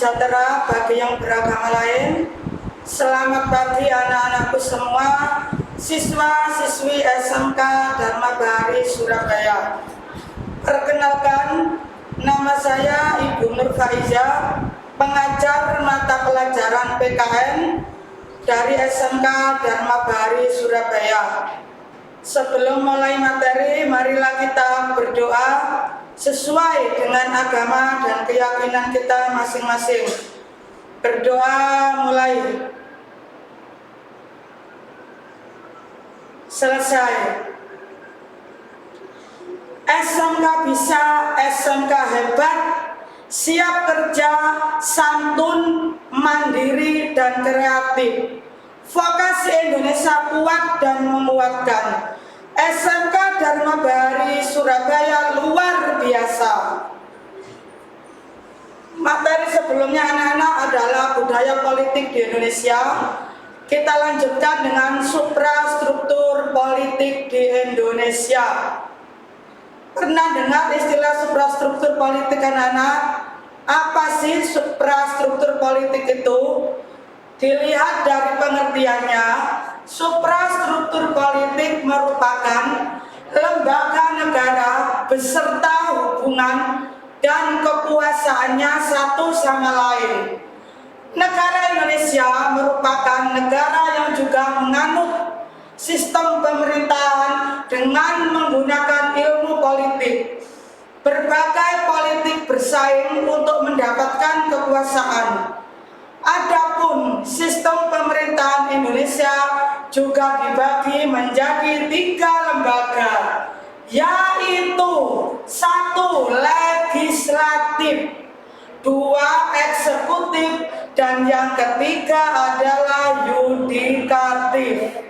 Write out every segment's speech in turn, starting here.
sejahtera bagi yang beragama lain. Selamat pagi anak-anakku semua, siswa-siswi SMK Dharma Bahari Surabaya. Perkenalkan, nama saya Ibu Nur Faiza, pengajar mata pelajaran PKN dari SMK Dharma Bahari Surabaya. Sebelum mulai materi, marilah kita berdoa sesuai dengan agama dan keyakinan kita masing-masing. Berdoa mulai. Selesai. SMK bisa, SMK hebat, siap kerja, santun, mandiri, dan kreatif. Vokasi Indonesia kuat dan memuatkan. SMK Dharma Bahari Surabaya luar biasa. Materi sebelumnya anak-anak adalah budaya politik di Indonesia. Kita lanjutkan dengan suprastruktur politik di Indonesia. Pernah dengar istilah suprastruktur politik anak-anak? Apa sih suprastruktur politik itu? Dilihat dari pengertiannya, suprastruktur politik merupakan lembaga negara beserta hubungan dan kekuasaannya satu sama lain. Negara Indonesia merupakan negara yang juga menganut sistem pemerintahan dengan menggunakan ilmu politik. Berbagai politik bersaing untuk mendapatkan kekuasaan. Adapun sistem pemerintahan Indonesia juga dibagi menjadi 3 lembaga, yaitu 1. Legislatif, 2. Eksekutif, dan yang ketiga adalah yudikatif.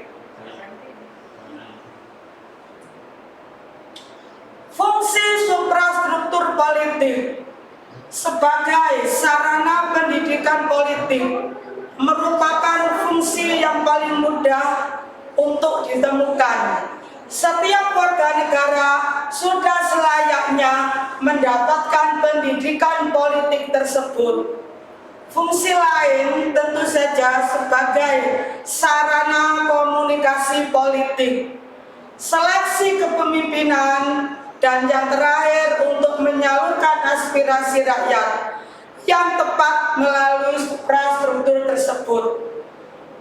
Fungsi suprastruktur politik sebagai sarana pendidikan politik merupakan fungsi yang paling mudah untuk ditemukan. Setiap warga negara sudah selayaknya mendapatkan pendidikan politik tersebut. Fungsi lain tentu saja sebagai sarana komunikasi politik, seleksi kepemimpinan, dan yang terakhir untuk menyalurkan aspirasi rakyat yang tepat melalui suprastruktur tersebut.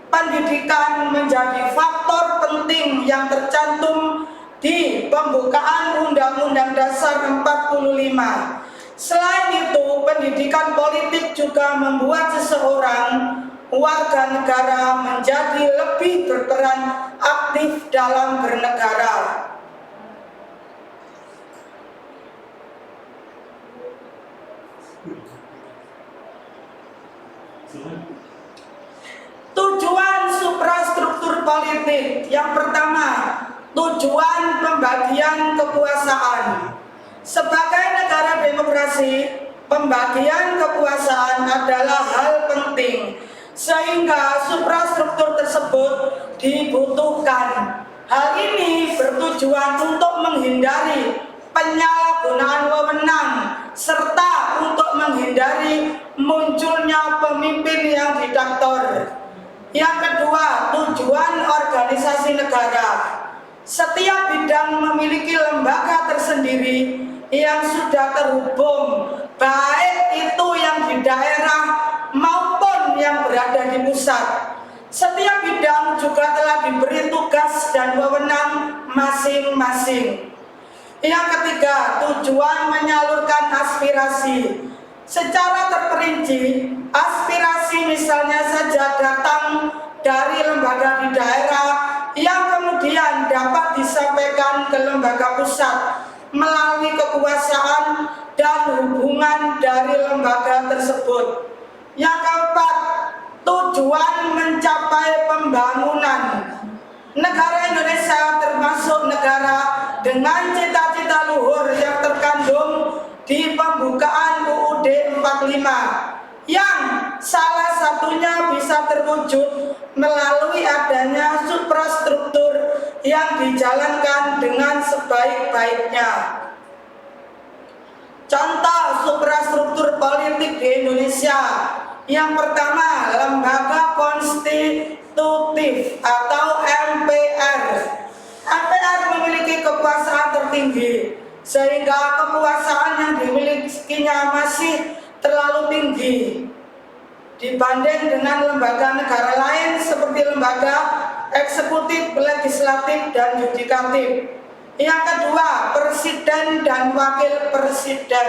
Pendidikan menjadi faktor penting yang tercantum di pembukaan Undang-Undang Dasar 45. Selain itu, pendidikan politik juga membuat seseorang warga negara menjadi lebih berperan aktif dalam bernegara. Tujuan suprastruktur politik. Yang pertama, tujuan pembagian kekuasaan. Sebagai negara demokrasi, pembagian kekuasaan adalah hal penting, sehingga suprastruktur tersebut dibutuhkan. Hal ini bertujuan untuk menghindari penyalahgunaan wewenang serta untuk menghindari munculnya pemimpin yang diktator. Yang kedua, tujuan organisasi negara. Setiap bidang memiliki lembaga tersendiri yang sudah terhubung, baik itu yang di daerah maupun yang berada di pusat. Setiap bidang juga telah diberi tugas dan wewenang masing-masing. Yang ketiga, tujuan menyalurkan aspirasi. Secara terperinci, aspirasi misalnya saja datang dari lembaga di daerah yang kemudian dapat disampaikan ke lembaga pusat melalui kekuasaan dan hubungan dari lembaga tersebut. Yang keempat, tujuan mencapai pembangunan. Negara Indonesia termasuk negara dengan cita-cita luhur yang terkandung di pembukaan UUD 45, yang salah satunya bisa terwujud melalui adanya suprastruktur yang dijalankan dengan sebaik-baiknya. Contoh suprastruktur politik di Indonesia. Yang pertama, lembaga konstitutif atau MPR. MPR memiliki kekuasaan tertinggi, sehingga kekuasaan yang dimilikinya masih terlalu tinggi dibanding dengan lembaga negara lain seperti lembaga eksekutif, legislatif, dan yudikatif. Yang kedua, presiden dan wakil presiden.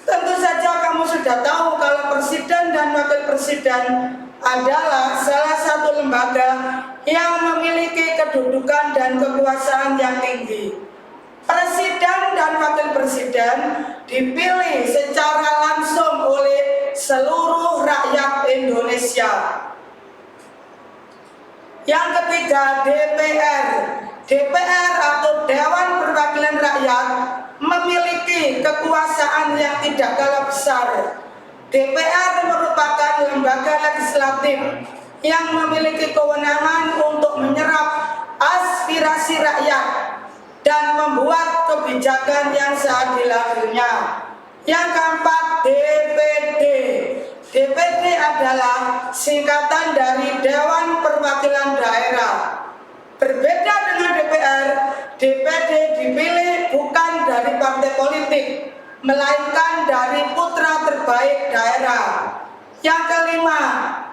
Tentu saja kamu sudah tahu kalau presiden dan wakil presiden adalah salah satu lembaga yang memiliki kedudukan dan kekuasaan yang tinggi. Presiden dan wakil presiden dipilih secara langsung oleh seluruh rakyat Indonesia. Yang ketiga, DPR. DPR atau Dewan Perwakilan Rakyat memiliki kekuasaan yang tidak kalah besar. DPR merupakan lembaga legislatif yang memiliki kewenangan untuk menyerap aspirasi rakyat dan membuat kebijakan yang seadil-adilnya. Yang keempat, DPD. DPD adalah singkatan dari Dewan Perwakilan Daerah. Berbeda dengan DPR, DPD dipilih bukan dari partai politik, melainkan dari putra terbaik daerah. Yang kelima,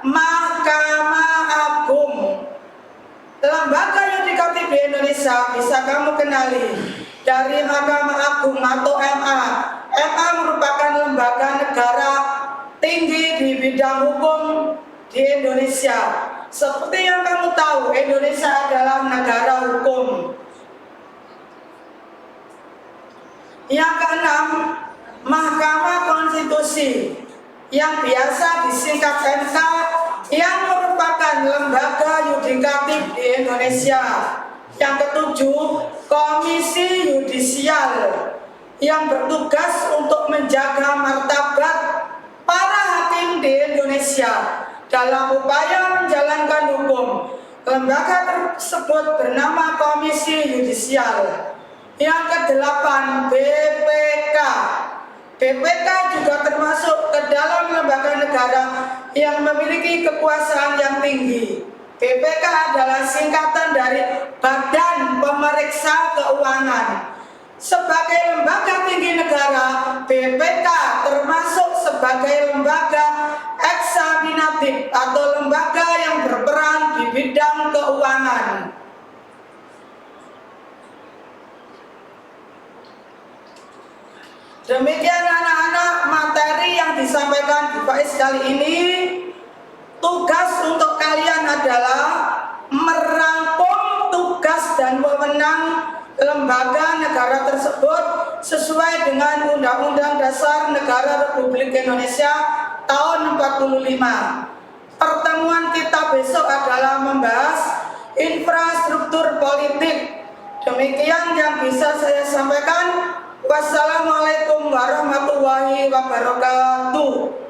Mahkamah Agung. Lembaga yudikatif di Indonesia bisa kamu kenali dari Mahkamah Agung atau MA. MA merupakan lembaga negara tinggi di bidang hukum di Indonesia. Seperti yang kamu tahu, Indonesia adalah negara hukum. Yang keenam, Mahkamah Konstitusi yang biasa disingkat MK, yang merupakan lembaga yudikatif di Indonesia. Yang ketujuh, Komisi Yudisial yang bertugas untuk menjaga martabat para hakim di Indonesia dalam upaya menjalankan hukum. Lembaga tersebut bernama Komisi Yudisial. Yang kedelapan, BPK. BPK juga termasuk ke dalam lembaga negara yang memiliki kekuasaan yang tinggi. BPK adalah singkatan dari Badan Pemeriksa Keuangan. Sebagai lembaga tinggi negara, BPK termasuk sebagai lembaga eksaminatif atau lembaga yang berperan di bidang keuangan. Demikian anak-anak materi yang disampaikan di Faiz kali ini. Tugas untuk kalian adalah merangkum tugas dan wewenang lembaga negara tersebut sesuai dengan Undang-Undang Dasar Negara Republik Indonesia tahun 45. Pertemuan kita besok adalah membahas infrastruktur politik. Demikian yang bisa saya sampaikan. Wassalamualaikum warahmatullahi wabarakatuh.